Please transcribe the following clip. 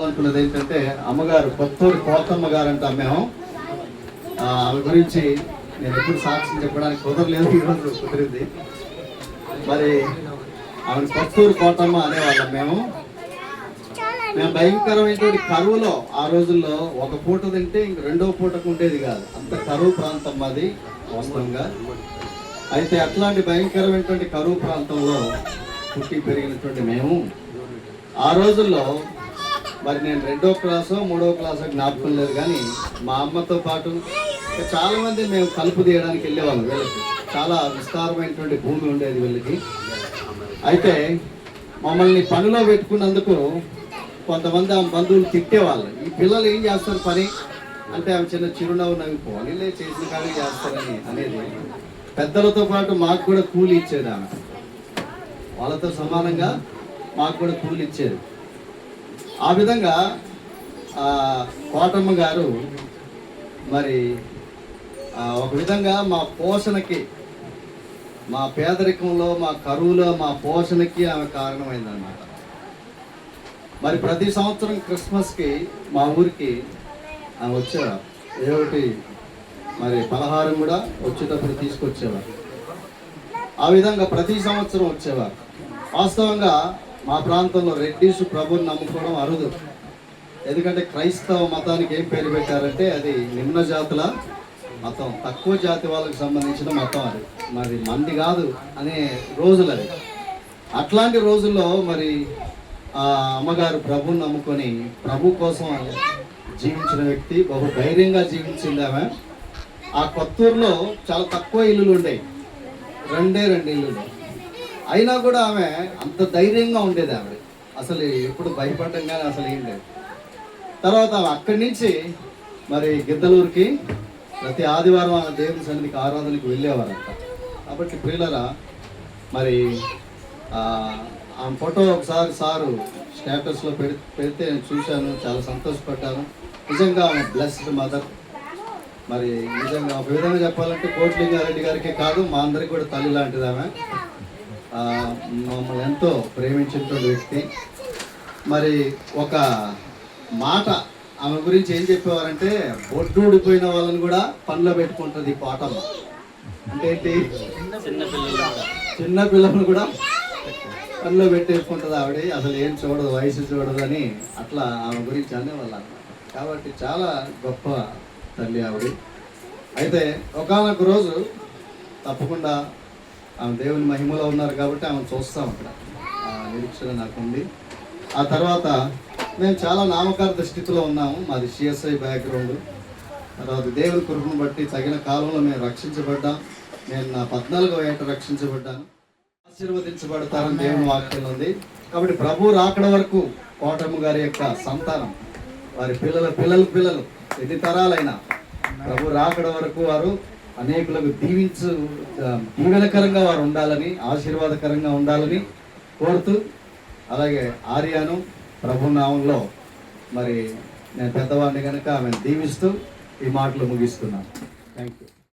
చెప్పాలనుకున్నది ఏంటంటే అమ్మగారు కొత్తూరి కోతమ్మ గారు అంటాం మేము. ఆమె గురించి నేను ఎప్పుడు సాక్ష్యం చెప్పడానికి కుదరలేదు, ఈరోజు కుదిరింది. మరి ఆమె కొత్తూరు కోతమ్మ అనేవాళ్ళం మేము. భయంకరమైనటువంటి కరువులో ఆ రోజుల్లో ఒక పూట తింటే ఇంక రెండో పూటకు ఉండేది కాదు, అంత కరువు ప్రాంతం అది వాస్తవంగా. అయితే అట్లాంటి భయంకరమైనటువంటి కరువు ప్రాంతంలో పుట్టి పెరిగినటువంటి మేము ఆ రోజుల్లో మరి నేను 2వ క్లాసో 3వ క్లాసో జ్ఞాపకం లేదు, కానీ మా అమ్మతో పాటు చాలామంది మేము కలుపు తీయడానికి వెళ్ళేవాళ్ళం. వీళ్ళకి చాలా విస్తారమైనటువంటి భూమి ఉండేది వీళ్ళకి. అయితే మమ్మల్ని పనిలో పెట్టుకున్నందుకు కొంతమంది ఆమె బంధువులు తిట్టేవాళ్ళు. ఈ పిల్లలు ఏం చేస్తారు పని అంటే ఆమె చిన్న చిరునవ్వు నవ్వుకోవాలి, చేసిన కానీ చేస్తారని అనేది. పెద్దలతో పాటు మాకు కూడా కూలి ఇచ్చేది ఆమె, వాళ్ళతో సమానంగా మాకు కూడా కూలి ఇచ్చేది. ఆ విధంగా కోటమ్మ గారు మరి ఒక విధంగా మా పోషణకి, మా పేదరికంలో, మా కరువులో మా పోషణకి ఆమె కారణమైందన్నమాట. మరి ప్రతి సంవత్సరం క్రిస్మస్కి మా ఊరికి ఆమె వచ్చేవారు. ఏమిటి మరి పలహారం కూడా వచ్చేటప్పుడు తీసుకొచ్చేవారు. ఆ విధంగా ప్రతి సంవత్సరం వచ్చేవారు. వాస్తవంగా మా ప్రాంతంలో రెడ్డిస్ ప్రభుని నమ్ముకోవడం అరుదు. ఎందుకంటే క్రైస్తవ మతానికి ఏం పేరు పెట్టారంటే అది నిమ్న జాతుల మతం, తక్కువ జాతి వాళ్ళకి సంబంధించిన మతం అది, మరి మంది కాదు అనే రోజులు అది. అట్లాంటి రోజుల్లో మరి అమ్మగారు ప్రభుని నమ్ముకొని ప్రభు కోసం జీవించిన వ్యక్తి, బహు ధైర్యంగా జీవించింది ఆమె. ఆ కొత్తూరులో చాలా తక్కువ ఇల్లులు ఉండేవి, 2 ఇల్లులు. అయినా కూడా ఆమె అంత ధైర్యంగా ఉండేది. ఆవిడ అసలు ఎప్పుడు భయపడటం కానీ అసలు ఏం లేదు. తర్వాత అక్కడి నుంచి మరి గిద్దలూరుకి ప్రతి ఆదివారం ఆ దేవుని సన్నిధికి ఆరాధనకి వెళ్ళేవారంట. కాబట్టి ప్రియులరా, మరి ఆ ఫోటో ఒకసారి సారు స్టేటస్లో పెడితే నేను చూశాను, చాలా సంతోషపడ్డాను. నిజంగా ఆమె బ్లెస్డ్ మదర్. మరి నిజంగా ఒక విధంగా చెప్పాలంటే కోట్లింగారెడ్డి గారికే కాదు, మా అందరికి కూడా తల్లి లాంటిది ఆమె. మమ్మల్ని ఎంతో ప్రేమించినటువంటి వ్యక్తి. మరి ఒక మాట ఆమె గురించి ఏం చెప్పేవారంటే, బొడ్డు ఊడిపోయిన వాళ్ళని కూడా పనిలో పెట్టుకుంటుంది ఈ కోటమ్మ. అంటే ఏంటి, చిన్న పిల్లలు కూడా పనిలో పెట్టేసుకుంటుంది ఆవిడ. అసలు ఏం చూడదు, వయసు చూడదు అని అట్లా ఆమె గురించి అనేవాళ్ళు. కాబట్టి చాలా గొప్ప తల్లి ఆవిడ. అయితే ఒకానొక రోజు తప్పకుండా ఆమె దేవుని మహిమలో ఉన్నారు కాబట్టి ఆమె చూస్తాం, అక్కడ నిరీక్షణ నాకుంది. ఆ తర్వాత మేము చాలా నామకార్థ స్థితిలో ఉన్నాము. మాది CSI బ్యాక్గ్రౌండ్. తర్వాత దేవుని కృపను బట్టి తగిన కాలంలో మేము రక్షించబడ్డాం. నేను నా 14వ ఏట రక్షించబడ్డాను. ఆశీర్వదించబడతారని దేవుని వాక్యం ఉంది. కాబట్టి ప్రభు రాకడ వరకు కోటమ్మ గారి యొక్క సంతానం, వారి పిల్లలు ఎన్ని తరాలైనా ప్రభు రాకడ వరకు వారు అనేకులకు దీవెనకరంగా వారు ఉండాలని, ఆశీర్వాదకరంగా ఉండాలని కోరుతూ, అలాగే ఆర్యాను ప్రభు నామంలో మరి నేను పెద్దవాడిని కనుక ఆమెను దీవిస్తూ ఈ మాటలు ముగిస్తున్నాను. Thank you.